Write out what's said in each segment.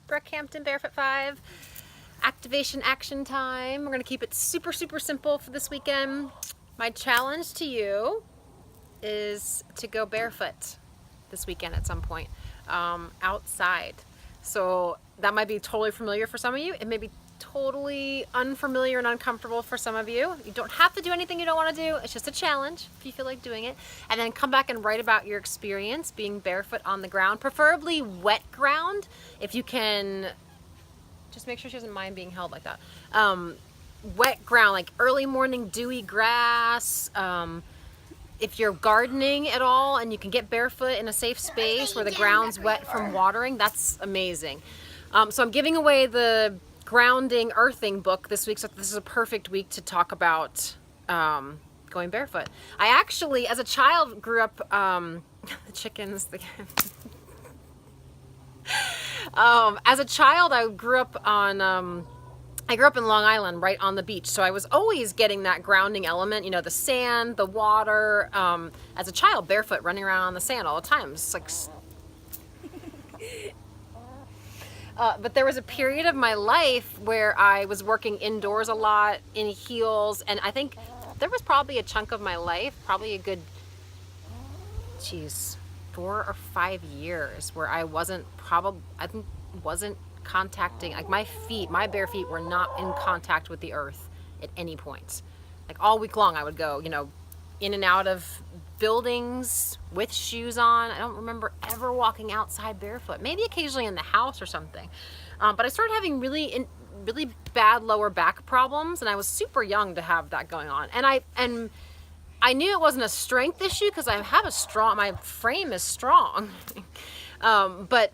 Breckhampton Barefoot 5 activation action time. We're gonna keep it super, super simple for this weekend. My challenge to you is to go barefoot this weekend at some point, outside. So that might be totally familiar for some of you. It may be totally unfamiliar and uncomfortable for some of you. You don't have to do anything you don't want to do. It's just a challenge if you feel like doing it. And then come back and write about your experience being barefoot on the ground, preferably wet ground. If you can, just make sure she doesn't mind being held like that. Wet ground, like early morning dewy grass. If you're gardening at all and you can get barefoot in a safe space where the ground's wet from watering, that's amazing. So I'm giving away the grounding earthing book this week, so this is a perfect week to talk about going barefoot. I actually, as a child, grew up the chickens. As a child, I grew up on. I grew up in Long Island, right on the beach, so I was always getting that grounding element, you know, the sand, the water. As a child, barefoot, running around on the sand all the time. It's like. But there was a period of my life where I was working indoors a lot in heels, and I think there was probably a chunk of my life, probably a good, 4 or 5 years where I wasn't contacting, like my bare feet were not in contact with the earth at any point. Like all week long I would go, you know, in and out of buildings with shoes on. I don't remember ever walking outside barefoot, maybe occasionally in the house or something. But I started having really bad lower back problems, and I was super young to have that going on. And I knew it wasn't a strength issue because I have my frame is strong. But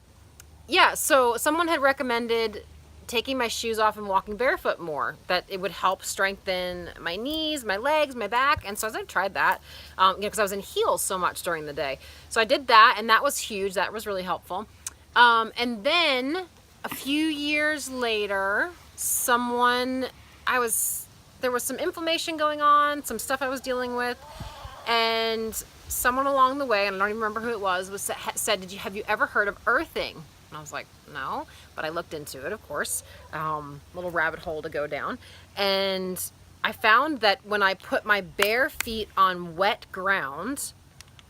yeah, so someone had recommended taking my shoes off and walking barefoot more, that it would help strengthen my knees, my legs, my back. And so I tried that, because I was in heels so much during the day. So I did that, and that was huge. That was really helpful. And then a few years later, there was some inflammation going on, some stuff I was dealing with, and someone along the way, and I don't even remember who it was said, have you ever heard of earthing? And I was like, no, but I looked into it, of course, little rabbit hole to go down. And I found that when I put my bare feet on wet ground,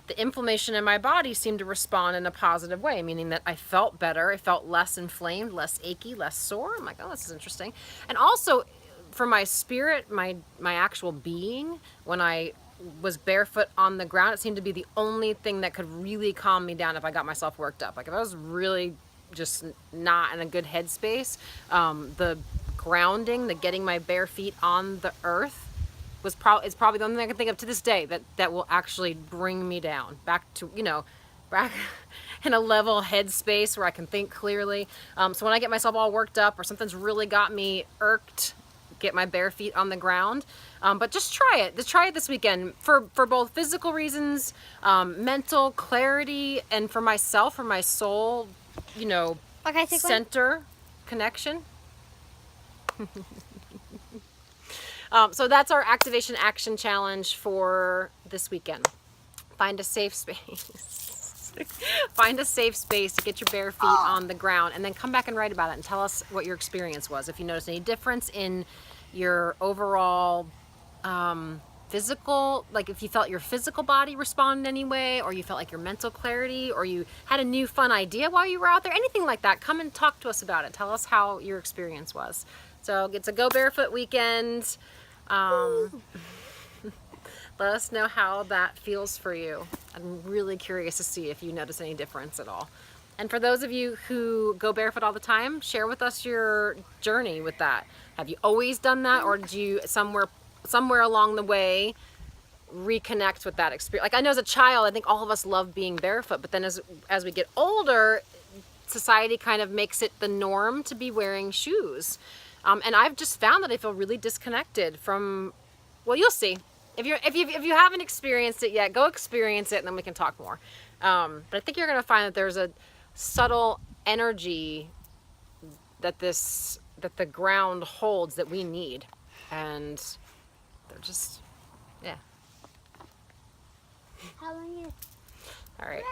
the inflammation in my body seemed to respond in a positive way, meaning that I felt better. I felt less inflamed, less achy, less sore. I'm like, oh, this is interesting. And also for my spirit, my actual being, when I was barefoot on the ground, it seemed to be the only thing that could really calm me down if I got myself worked up. Like if I was really just not in a good headspace, the grounding, the getting my bare feet on the earth is probably the only thing I can think of to this day that will actually bring me down back to, you know, back in a level headspace where I can think clearly. So when I get myself all worked up or something's really got me irked, get my bare feet on the ground. But just try it. Just try it this weekend for both physical reasons, mental clarity, and for myself, for my soul, you know, center connection. So that's our activation action challenge for this weekend. Find a safe space. Find a safe space to get your bare feet on the ground, and then come back and write about it and tell us what your experience was. If you noticed any difference in your overall physical, like if you felt your physical body respond in any way, or you felt like your mental clarity, or you had a new fun idea while you were out there, anything like that, come and talk to us about it. Tell us how your experience was. So it's a Go Barefoot weekend. Let us know how that feels for you. I'm really curious to see if you notice any difference at all. And for those of you who go barefoot all the time, share with us your journey with that. Have you always done that, or did you somewhere along the way reconnect with that experience? Like I know as a child, I think all of us love being barefoot, but then as we get older, society kind of makes it the norm to be wearing shoes. And I've just found that I feel really disconnected from, well, you'll see. If you haven't experienced it yet, go experience it, and then we can talk more. But I think you're going to find that there's a subtle energy that the ground holds that we need, and they're just, yeah. All right,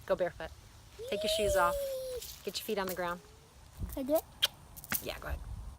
go barefoot. Take your shoes off. Get your feet on the ground. Can I do it? Yeah, go ahead.